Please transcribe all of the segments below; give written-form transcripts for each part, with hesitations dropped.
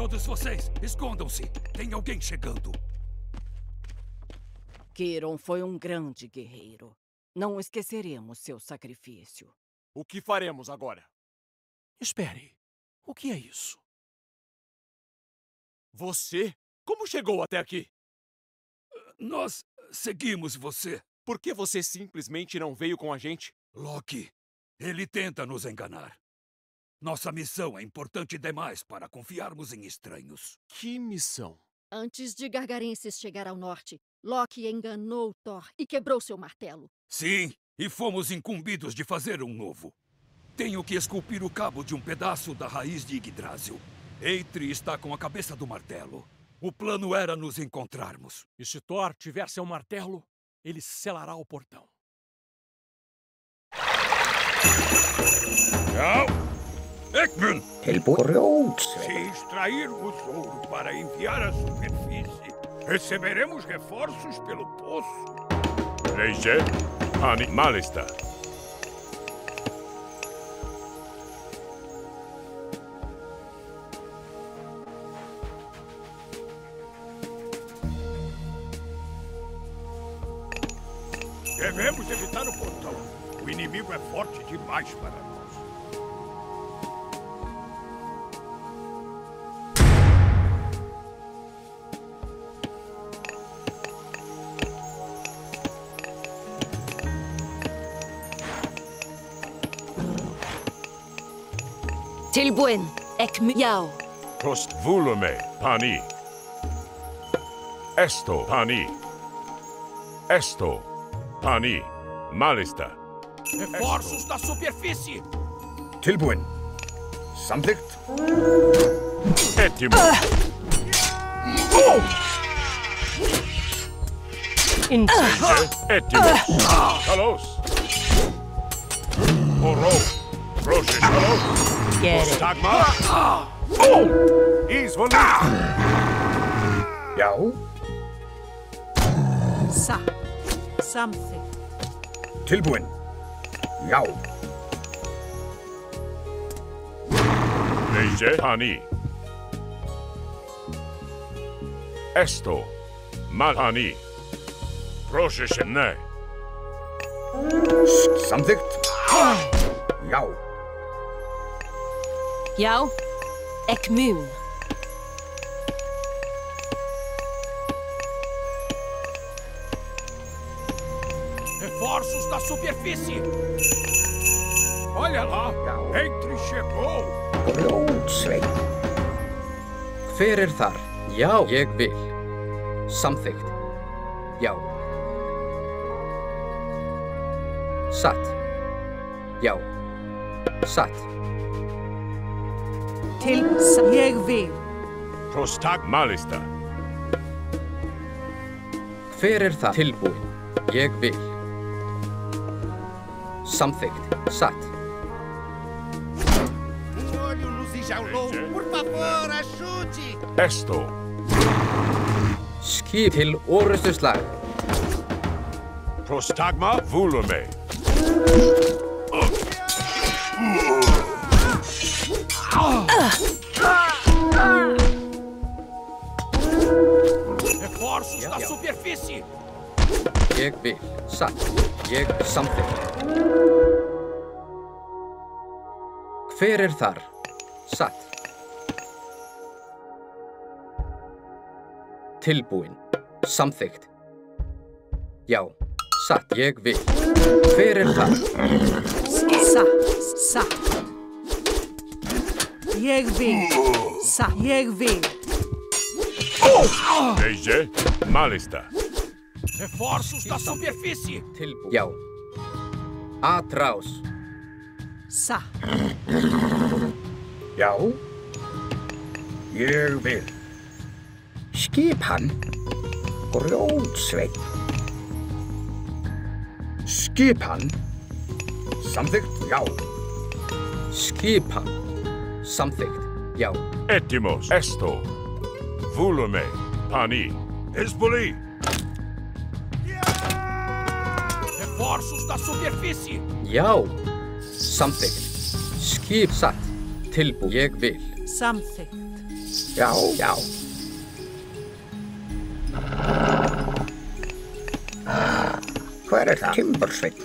Todos vocês, escondam-se. Tem alguém chegando. Kiron foi um grande guerreiro. Não esqueceremos seu sacrifício. O que faremos agora? Espere. O que é isso? Você? Como chegou até aqui? Nós seguimos você. Por que você simplesmente não veio com a gente? Loki, ele tenta nos enganar. Nossa missão é importante demais para confiarmos em estranhos. Que missão? Antes de Gargarenses chegar ao norte, Loki enganou Thor e quebrou seu martelo. Sim, e fomos incumbidos de fazer um novo. Tenho que esculpir o cabo de um pedaço da raiz de Yggdrasil. Eitri está com a cabeça do martelo. O plano era nos encontrarmos. E se Thor tiver seu martelo, ele selará o portão. Ekman! Se extrairmos ouro para enviar à superfície, receberemos reforços pelo poço. Leije, Malista. Devemos evitar o portão. O inimigo é forte demais para nós. Tilbuen, Ekmyao. Prost volume, pani. Esto, pani. Esto, pani. Malista. Reforços da superfície! Tilbúin. Samþykkt. Etimo. Leije, etimo. Kalos. Oro. Roche, kalos. Get it. Dagmar. Ísvolít. Já. Something. Tilbúin. Já. Leije, pani. Esto, pani. Proše, ne. Samþykkt. Já. Já, Ekmyn. Reforços da superfície! Olha lá! Eitri chegou! Grjótsveit. Hver þar? Já, ég vil. Samþykkt. Já. Satt. Já. Satt. Ég vil. Prostag malista. Hver það? Tilbúin. Ég vil. Samþykkt. Satt. Olho no Zijalou. Por favor, ajude! Esto, Skip til orustuslag. prostagma volume. Reforços da superfície! Ég vil. Satt. Ég samþykkt. Hver þar? Satt. Tilbúin. Samþykkt. Já. Satt. Ég vil. Hver þar? Satt. Ég vil. Satt. Ég vil. Leije, malista. Reforços da superfície! Tilbúin. Já. Atrás. Satt. Já. Ég vil. Skipan. Grjótsveit. Skipan. Samþykkt. Já. Skipan. Samþykkt. Já. Etimos, esto, volume, pani. Hezbollah! Reforços da superfície! Já. Samþykkt. Skip satt. Tilbúin. Ég vil. Samþykkt. Já, já. Hver það? Timbursveinn.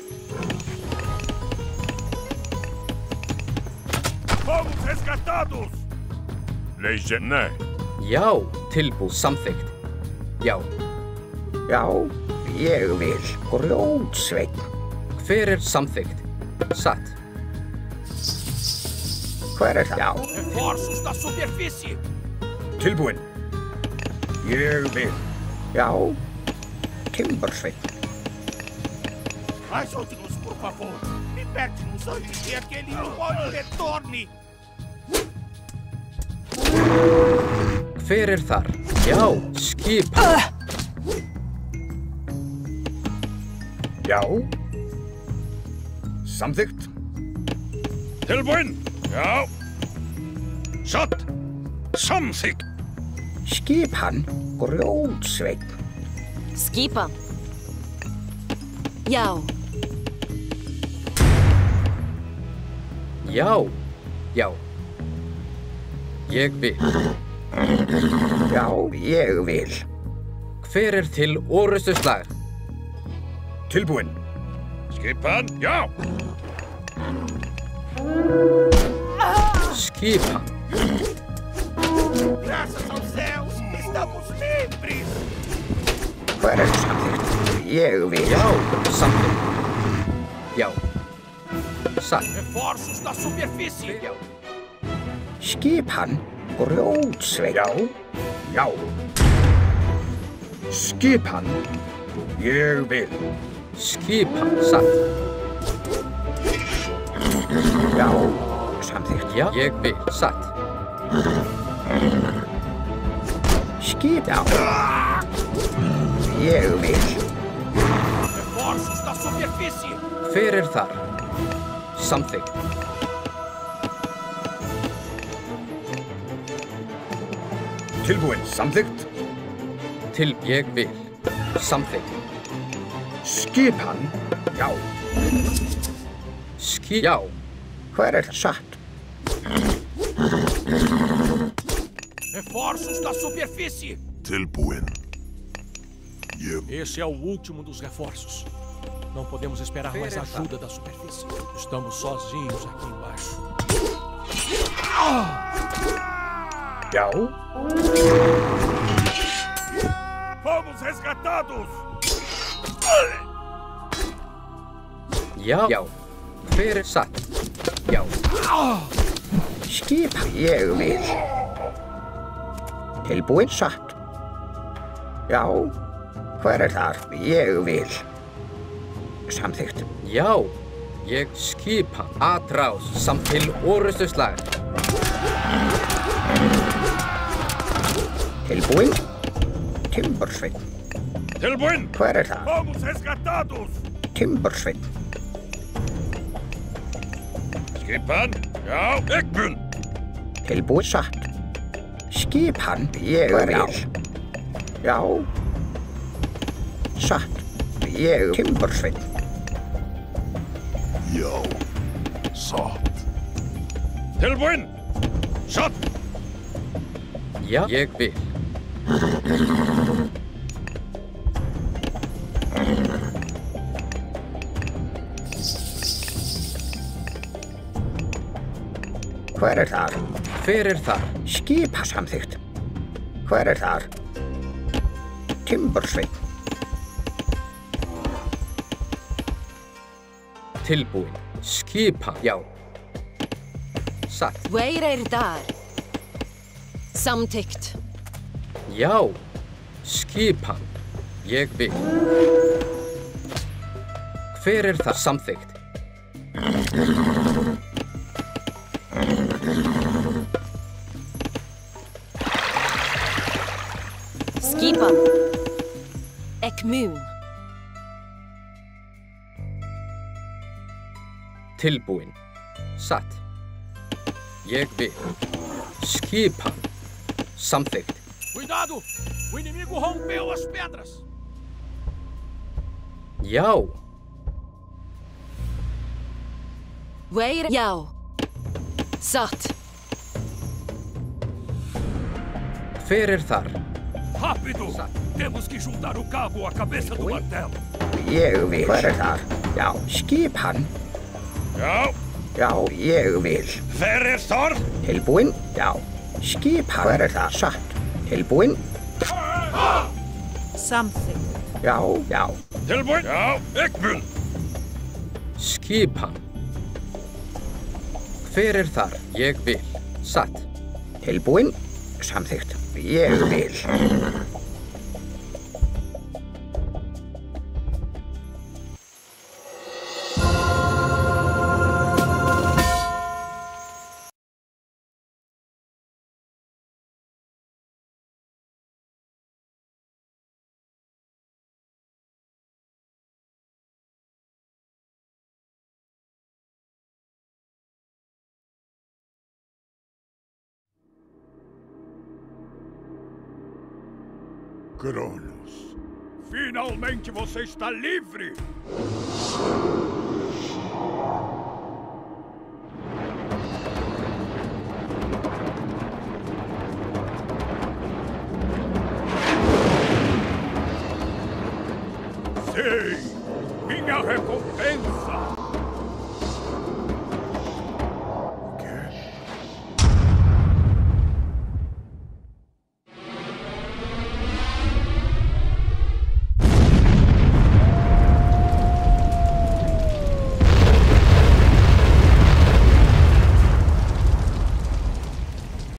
Fomos resgatados! Nei. Já, tilbúið, samþykkt. Já. Já, ég vil. Grjótsveinn. Hver samþykkt? Satt. Hver það? Já. Reforços da superfície! Tilbúinn. Ég vil. Já, Timbursveinn. Ajude-nos, por favor. Liberte-nos antes que aquele olho retorne. Hver þar? Já, skipan. Já. Samþykkt. Tilbúinn! Já. Satt! Samþykkt! Skipan Grjótsveinn. Skipan. Já. Já, já. Ég vil. Já, ég vil. Hver til orustuslag? Tilbúinn. Skipan, já! Skipan. Graças aos céus, estamos livres. Hver samþykkt? Ég vil. Já, samþykkt. Já. Satt. Reforços da superfície! Skipan Grjótsveinn. Já, já. Skipan. Ég vil. Skipan, satt. Já, samþykkt. Já, ég vil, satt. Skipan. Ég vil. Reforços da superfície! Hver þar? Samþykkt. Tilbúinn. Samþykkt. Ég vil. Samþykkt. Skipan. Já. Já. Hver satt? Reforços da superfície! Tilbúinn. Esse é o último dos reforços. Não podemos esperar mais ajuda da superfície. Estamos sozinhos aqui embaixo. Já. Fomos resgatados! Já, já. Hver satt? Já. Skipan. Ég vil. Tilbúinn. Satt. Já. Hver þar? Ég vil. Samþykkt. Já. Ég skipan. Atrás samt til orustuslag. Tilbúinn. Timbursveinn. Tilbúinn! Hver það? Fomos resgatados! Timbursveinn. Skipan, já, ekbun! Tilbúinn. Satt. Skipan. Ég vil. Já. Satt. Ég Timbursveinn. Já. Satt. Tilbúinn! Satt! Já, ég vil. Hver þar? Hver þar? Skipan. Samþykkt. Hver þar? Timbursveinn. Tilbúinn. Skipan. Já. Satt. Hver þar? Samþykkt. Já. Skipan. Ég vil. Hver það? Samþykkt. Skipan. Ekmun. Tilbúinn. Satt. Ég vil. Skipan. Samþykkt. Cuidado! O inimigo rompeu as pedras! Já. Hver? Já. Satt. Hver þar? Rápido! Temos que juntar o cabo à cabeça do martelo. Ég vil. Hver þar? Já, skipan. Já. Já, ég vil. Hver þar? Tilbúin? Já. Skipan. Hver þar? Satt. Tilbúin? Samþykkt. Já, já. Tilbúin? Já, ég vil. Skipan. Hver þar? Ég vil. Satt. Tilbúin? Samþykkt. Ég vil. Cronos. Finalmente você está livre! Sim! Minha recompensa!